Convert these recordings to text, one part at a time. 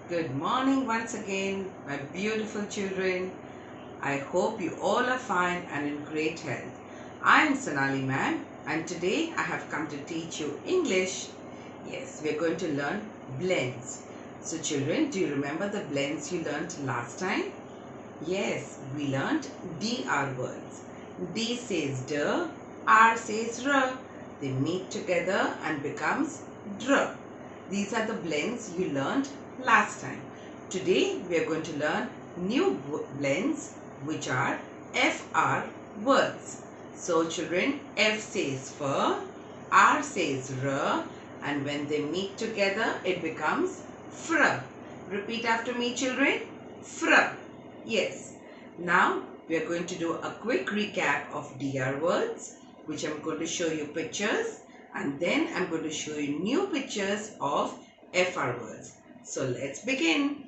Good morning once again, my beautiful children. I hope you all are fine and in great health. I am Sonali ma'am and today I have come to teach you English. Yes, we are going to learn blends. So children, do you remember the blends you learned last time? Yes, we learned DR words. D says D, R says R. They meet together and becomes dr. These are the blends you learned last time. Today we are going to learn new blends which are FR words. So children, F says fur, R says r, and when they meet together it becomes fr. Repeat after me children. Fr. Yes. Now we are going to do a quick recap of DR words, which I'm going to show you pictures, and then I'm going to show you new pictures of FR words. So let's begin.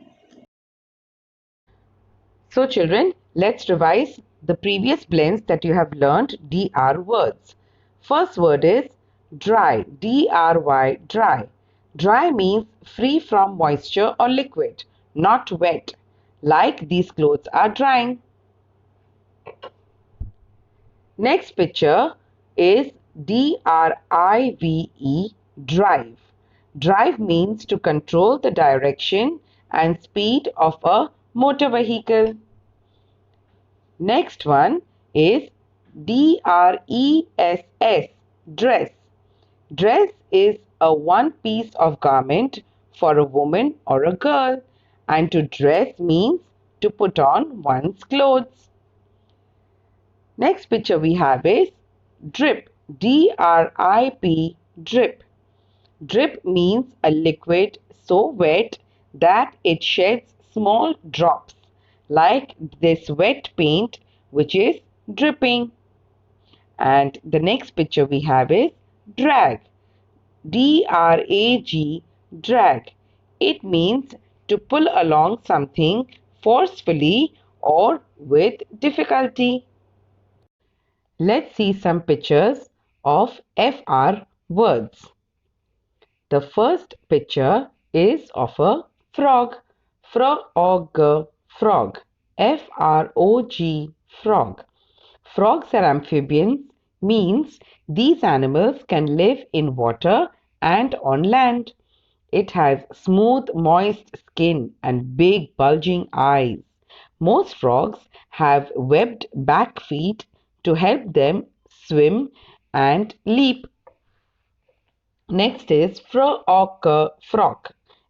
So children, let's revise the previous blends that you have learned DR words. First word is dry, D-R-Y, dry. Dry means free from moisture or liquid, not wet, like these clothes are drying. Next picture is D-R-I-V-E, drive. Drive means to control the direction and speed of a motor vehicle. Next one is dress, dress. Dress is a one piece of garment for a woman or a girl, and to dress means to put on one's clothes. Next picture we have is drip, drip, drip. Drip means a liquid so wet that it sheds small drops, like this wet paint which is dripping. And the next picture we have is drag, D-R-A-G, drag. It means to pull along something forcefully or with difficulty. Let's see some pictures of FR words. The first picture is of a frog. Frog, frog. F-R-O-G, frog. Frogs are amphibians, means these animals can live in water and on land. It has smooth, moist skin and big, bulging eyes. Most frogs have webbed back feet to help them swim and leap. Next is frock,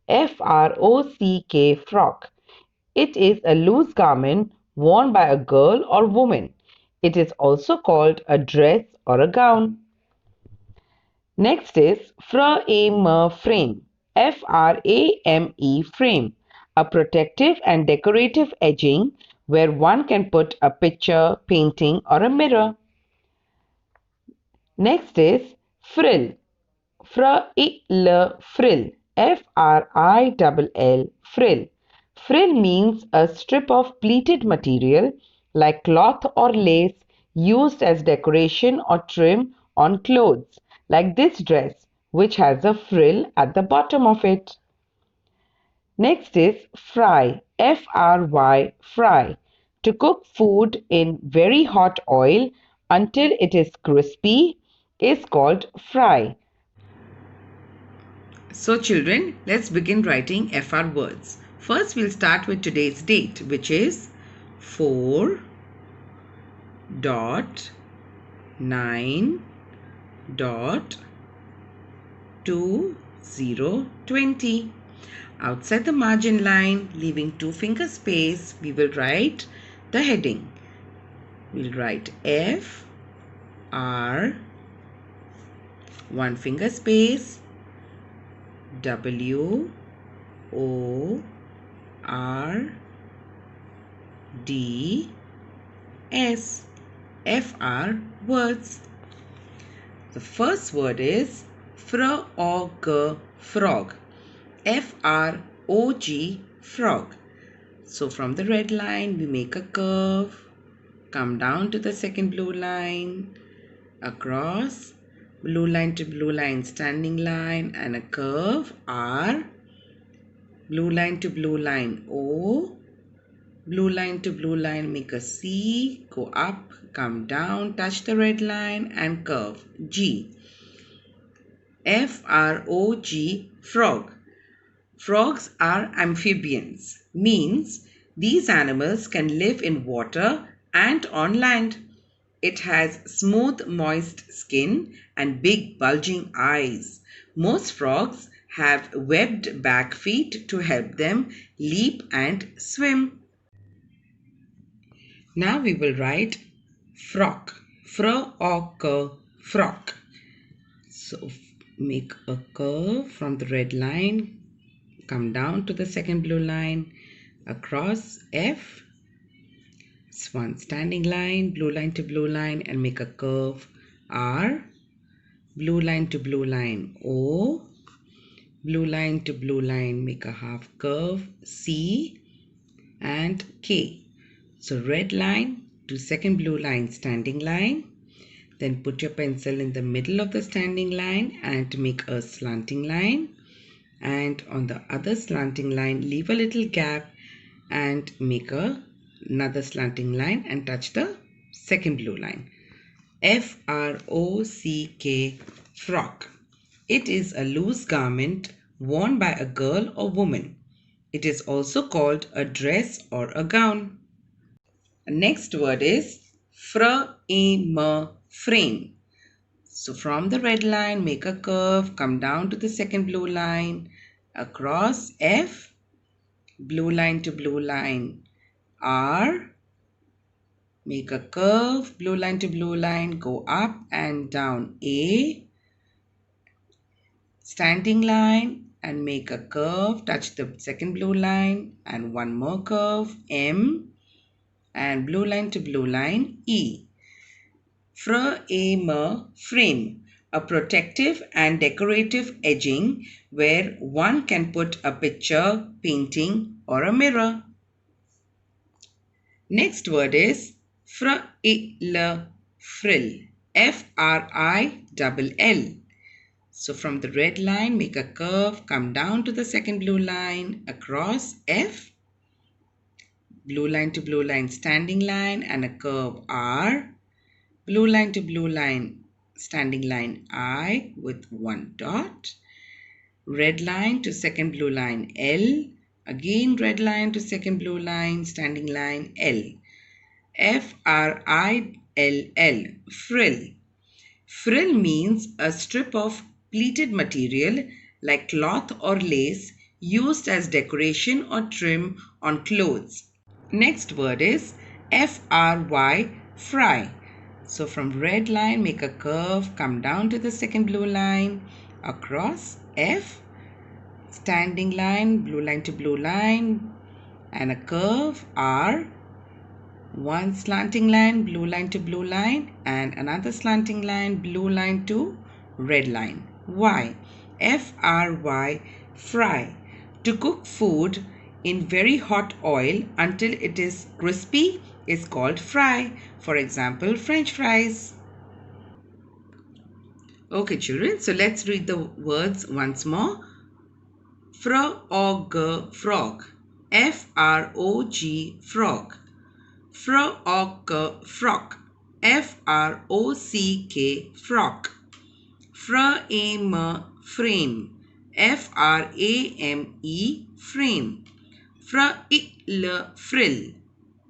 F-R-O-C-K, frock. It is a loose garment worn by a girl or woman. It is also called a dress or a gown. Next is frame, F-R-A-M-E, frame, a protective and decorative edging where one can put a picture, painting or a mirror. Next is frill, frill, F-R-I-L-L, frill. Frill means a strip of pleated material like cloth or lace used as decoration or trim on clothes, like this dress, which has a frill at the bottom of it. Next is fry, F-R-Y, fry. To cook food in very hot oil until it is crispy is called fry. So children, let's begin writing FR words. First we'll start with today's date, which is 4.9.2020. Outside the margin line, leaving 2-finger space, we will write the heading. We'll write F R, 1-finger space, W O R D S, FR words. The first word is frog, frog, F-R-O-G, frog. So from the red line we make a curve, come down to the second blue line, across, blue line to blue line, standing line, and a curve R. blue line to blue line O, blue line to blue line, make a C, go up, come down, touch the red line and curve G. F-R-O-G, frog. Frogs are amphibians, means these animals can live in water and on land. It has smooth, moist skin and big, bulging eyes. Most frogs have webbed back feet to help them leap and swim. Now we will write frock. Fro-o-k, frock. So make a curve from the red line, come down to the second blue line, across F, one standing line, blue line to blue line, and make a curve R, blue line to blue line O, blue line to blue line, make a half curve C and K. So red line to second blue line, standing line, then put your pencil in the middle of the standing line and make a slanting line, and on the other slanting line leave a little gap and make another slanting line and touch the second blue line. F-R-O-C-K, frock. It is a loose garment worn by a girl or woman. It is also called a dress or a gown. The next word is frame. Frame. So from the red line, make a curve, come down to the second blue line, across F, blue line to blue line R, make a curve, blue line to blue line, go up and down A, standing line and make a curve, touch the second blue line and one more curve M, and blue line to blue line E. Frame, frame, a protective and decorative edging where one can put a picture, painting or a mirror. Next word is frill, frill, F-R-I-L-L. So from the red line, make a curve, come down to the second blue line, across F, blue line to blue line, standing line and a curve R, blue line to blue line, standing line I with one dot, red line to second blue line L, again red line to second blue line, standing line L. F-R-I-L-L, frill. Frill means a strip of pleated material like cloth or lace used as decoration or trim on clothes. Next word is F-R-Y, fry. So from red line, make a curve, come down to the second blue line, across F, standing line, blue line to blue line, and a curve R, one slanting line, blue line to blue line, and another slanting line, blue line to red line, Y. F-R-Y, fry. To cook food in very hot oil until it is crispy is called fry. For example, French fries. Okay, children, so let's read the words once more. Frog, frog. F-R-O-G, frog. Frock, frock. F-R-O-C-K, frock. Frame, frame. F-R-A-M-E, frame. Frill, frill.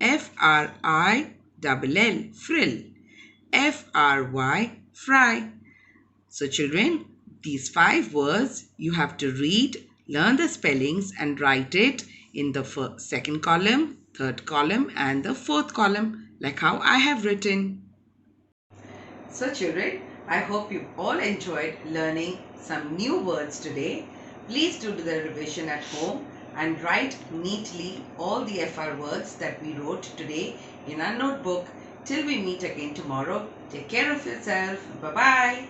F-R-I-L-L, frill. F-R-Y, fry. So children, these 5 words you have to read, learn the spellings and write it in the second column, third column and the fourth column, like how I have written. So children, I hope you all enjoyed learning some new words today. Please do the revision at home and write neatly all the FR words that we wrote today in our notebook. Till we meet again tomorrow, take care of yourself. Bye-bye.